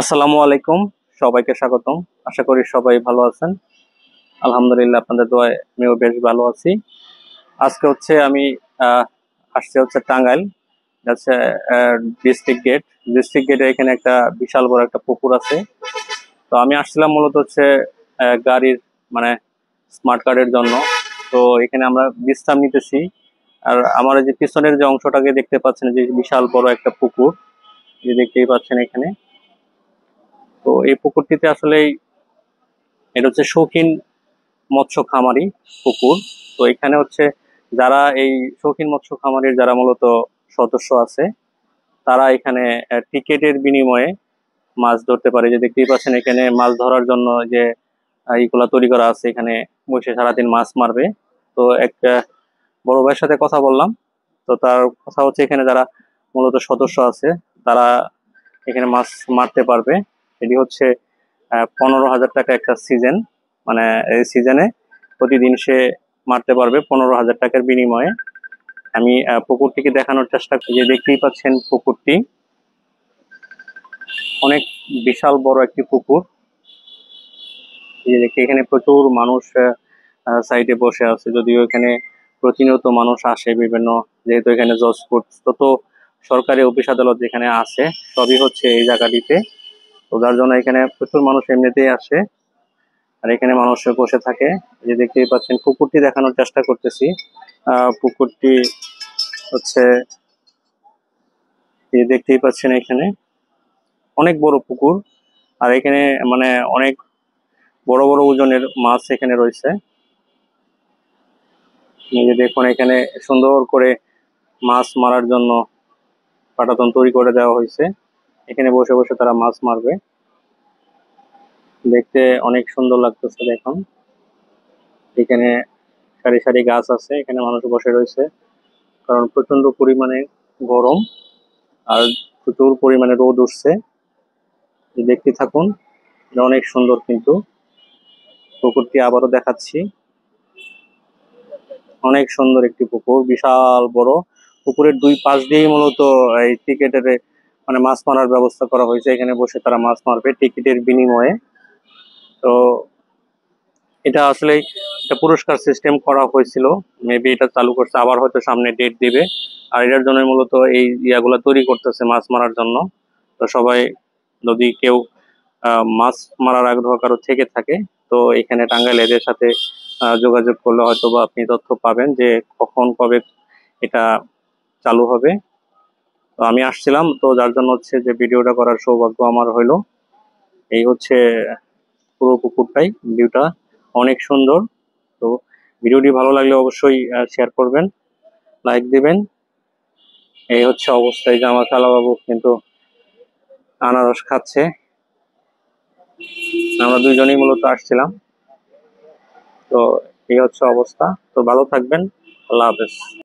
আসসালামু আলাইকুম, সবাইকে স্বাগতম। আশা করি সবাই ভালো আছেন। আলহামদুলিল্লাহ, আপনাদের দোয়ায় আমিও বেশ ভালো আছি। আজকে আমি আহ, আসছি টাঙ্গাইল, যাচ্ছে ডিস্ট্রিক্ট গেট। ডিস্ট্রিক্ট গেটে এখানে একটা বিশাল বড় একটা পুকুর আছে। তো আমি আসছিলাম মূলত গাড়ির মানে স্মার্ট কার্ডের জন্য। তো এখানে আমরা বিশ্রাম নিতেছি। আর আমার এই যে পিছনের যে অংশটাকে দেখতে পাচ্ছেন, যে বিশাল বড় একটা পুকুর, যে দেখতেই পাচ্ছেন এখানে। তো এই পুকুরটিতে আসলে এটা শৌখিন মৎস্য খামারি পুকুর। তো এখানে যারা এই শৌখিন মৎস্য খামারির যারা মূলত সদস্য আছে, তারা এখানে টিকেটের বিনিময়ে মাছ ধরতে পারে। যে দেখতেই পাচ্ছেন এখানে মাছ ধরার জন্য যে এইগুলা তৈরি করা আছে, এখানে বসে সারাদিন মাছ মারবে। তো এক বড় ভাইয়ের সাথে কথা বললাম। তো তার কথা এখানে যারা মূলত সদস্য আছে, তারা এখানে মাছ মারতে পারবে। এটি 15,000 টাকা একটা সিজন। মানে এই সিজনে প্রতিদিন সে মারতে পারবে 15,000 টাকার বিনিময়ে। আমি পুকুরটিকে দেখানোর চেষ্টা করি। যে দেখতেই পাচ্ছেন পুকুরটি অনেক বিশাল বড় একটি পুকুর। এখানে প্রচুর মানুষ সাইডে বসে আছে, যদিও এখানে প্রতিনিয়ত মানুষ আসে বিভিন্ন, যেহেতু এখানে জজ কোর্ট তত সরকারি অফিস আদালত যেখানে আছে, সবই এই জায়গাটিতে। তো যার জন্য এখানে প্রচুর মানুষ এমনিতেই আসে, আর এখানে মানুষ বসে থাকে। যে দেখতেই পাচ্ছেন পুকুরটি দেখানোর চেষ্টা করতেছি। পুকুরটি হচ্ছে যে দেখতেই পাচ্ছেন এখানে অনেক বড় পুকুর। আর এখানে মানে অনেক বড় বড় ওজনের মাছ এখানে রয়েছে। এই যে দেখুন, এখানে সুন্দর করে মাছ মারার জন্য পাটাতন তৈরি করে দেওয়া হয়েছে। এখানে বসে বসে তারা মাছ মারবে। দেখতে অনেক সুন্দর লাগতেছে। দেখুন এখানে সারি সারি গাছ আছে, এখানে মানুষ বসে রয়েছে, কারণ প্রচন্ড পরিমাণে গরম আর প্রচুর পরিমাণে রোদ উঠছে। দেখতে থাকুন, এটা অনেক সুন্দর। কিন্তু পুকুরটি আবারও দেখাচ্ছি, অনেক সুন্দর একটি পুকুর, বিশাল বড়। পুকুরের দুই পাশ দিয়েই মূলত এই টিকেটের মানে মাছ মারার ব্যবস্থা করা হয়েছে। এখানে বসে তারা মাছ মারবে টিকিটের বিনিময়ে। তো এটা আসলে একটা পুরস্কার সিস্টেম করা হয়েছিল, মেবি এটা চালু করছে, আবার হয়তো সামনে ডেট দিবে। আর এটার জন্য মূলত এই ইয়াগুলা তৈরি করতেছে মাছ মারার জন্য। তো সবাই, যদি কেউ মাছ মারার আগ্রহ কারো থেকে থাকে, তো এখানে টাঙ্গাইল এদের সাথে যোগাযোগ করলে হয়তো বা আপনি তথ্য পাবেন যে কখন কবে এটা চালু হবে। তো আমি আসছিলাম, তো যার জন্য যে ভিডিওটা করার সৌভাগ্য আমার হইলো। এই পুরো পুকুরটাই, ভিউটা অনেক সুন্দর। তো ভিডিওটি ভালো লাগলে অবশ্যই শেয়ার করবেন, লাইক দিবেন। এই অবস্থায় যে আমার খালাবাবু কিন্তু আনারস খাচ্ছে। আমরা দুইজনেই মূলত আসছিলাম। তো এই অবস্থা। তো ভালো থাকবেন। আল্লাহ হাফেজ।